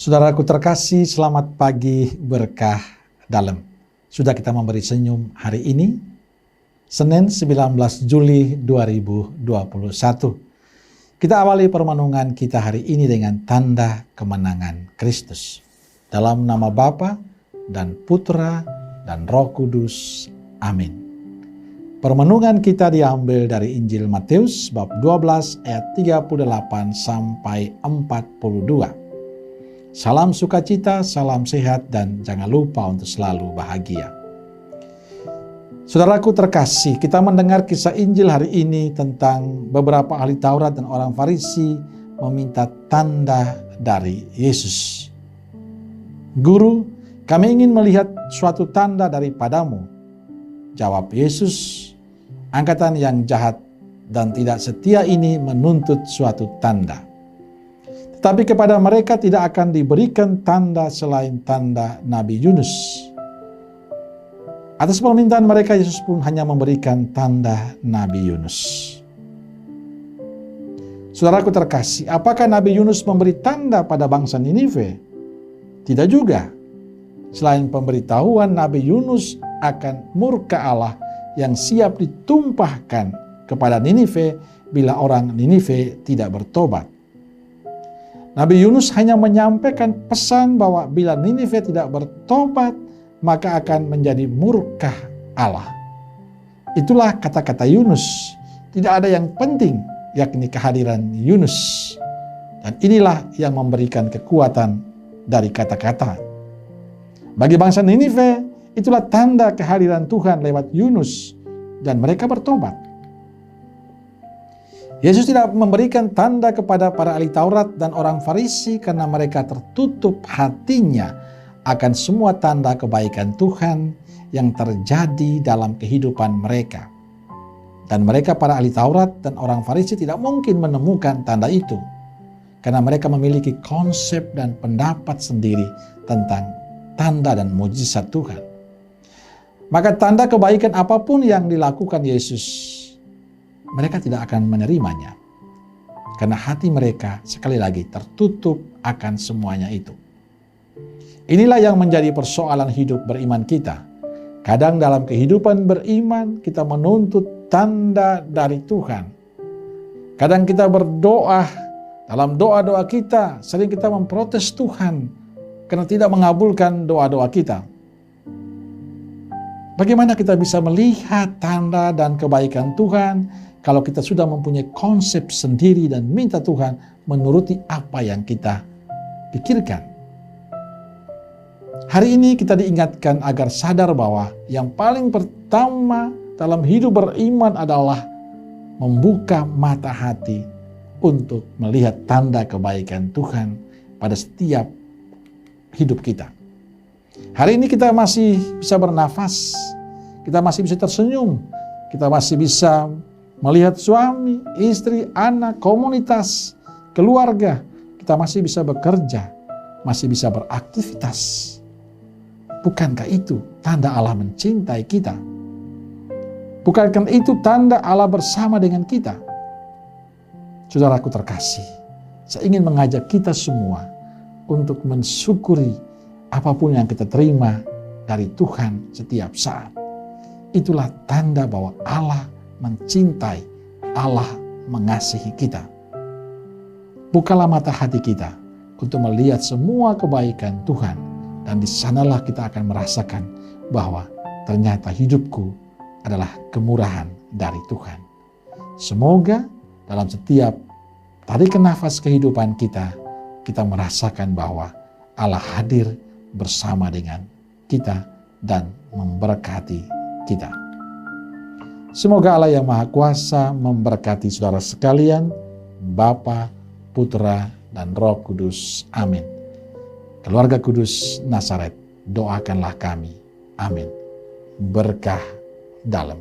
Saudaraku terkasih, selamat pagi berkah dalam. Sudah kita memberi senyum hari ini, Senin 19 Juli 2021. Kita awali permenungan kita hari ini dengan tanda kemenangan Kristus. Dalam nama Bapa dan Putra dan Roh Kudus. Amin. Permenungan kita diambil dari Injil Matius bab 12 ayat 38 sampai 42. Salam sukacita, salam sehat, dan jangan lupa untuk selalu bahagia. Saudaraku terkasih, kita mendengar kisah Injil hari ini tentang beberapa ahli Taurat dan orang Farisi meminta tanda dari Yesus. Guru, kami ingin melihat suatu tanda daripadamu. Jawab Yesus, angkatan yang jahat dan tidak setia ini menuntut suatu tanda. Tapi kepada mereka tidak akan diberikan tanda selain tanda Nabi Yunus. Atas permintaan mereka, Yesus pun hanya memberikan tanda Nabi Yunus. Saudaraku terkasih, apakah Nabi Yunus memberi tanda pada bangsa Ninive? Tidak juga. Selain pemberitahuan Nabi Yunus akan murka Allah yang siap ditumpahkan kepada Ninive bila orang Ninive tidak bertobat. Nabi Yunus hanya menyampaikan pesan bahwa bila Ninive tidak bertobat, maka akan menjadi murka Allah. Itulah kata-kata Yunus. Tidak ada yang penting, yakni kehadiran Yunus. Dan inilah yang memberikan kekuatan dari kata-kata. Bagi bangsa Ninive, itulah tanda kehadiran Tuhan lewat Yunus. Dan mereka bertobat. Yesus tidak memberikan tanda kepada para ahli Taurat dan orang Farisi karena mereka tertutup hatinya akan semua tanda kebaikan Tuhan yang terjadi dalam kehidupan mereka. Dan mereka para ahli Taurat dan orang Farisi tidak mungkin menemukan tanda itu karena mereka memiliki konsep dan pendapat sendiri tentang tanda dan mujizat Tuhan. Maka tanda kebaikan apapun yang dilakukan Yesus, mereka tidak akan menerimanya. Karena hati mereka sekali lagi tertutup akan semuanya itu. Inilah yang menjadi persoalan hidup beriman kita. Kadang dalam kehidupan beriman kita menuntut tanda dari Tuhan. Kadang kita berdoa, dalam doa-doa kita sering kita memprotes Tuhan karena tidak mengabulkan doa-doa kita. Bagaimana kita bisa melihat tanda dan kebaikan Tuhan kalau kita sudah mempunyai konsep sendiri dan minta Tuhan menuruti apa yang kita pikirkan? Hari ini kita diingatkan agar sadar bahwa yang paling pertama dalam hidup beriman adalah membuka mata hati untuk melihat tanda kebaikan Tuhan pada setiap hidup kita. Hari ini kita masih bisa bernafas, kita masih bisa tersenyum, kita masih bisa melihat suami, istri, anak, komunitas, keluarga. Kita masih bisa bekerja, masih bisa beraktivitas. Bukankah itu tanda Allah mencintai kita? Bukankah itu tanda Allah bersama dengan kita? Saudaraku terkasih, saya ingin mengajak kita semua untuk mensyukuri apapun yang kita terima dari Tuhan setiap saat. Itulah tanda bahwa Allah mencintai, Allah mengasihi kita. Bukalah mata hati kita untuk melihat semua kebaikan Tuhan, dan di sanalah kita akan merasakan bahwa ternyata hidupku adalah kemurahan dari Tuhan. Semoga dalam setiap tarikan nafas kehidupan kita, kita merasakan bahwa Allah hadir bersama dengan kita dan memberkati kita. Semoga Allah yang Maha Kuasa memberkati saudara sekalian, Bapa, Putra, dan Roh Kudus. Amin. Keluarga Kudus Nazaret, doakanlah kami. Amin. Berkah dalam.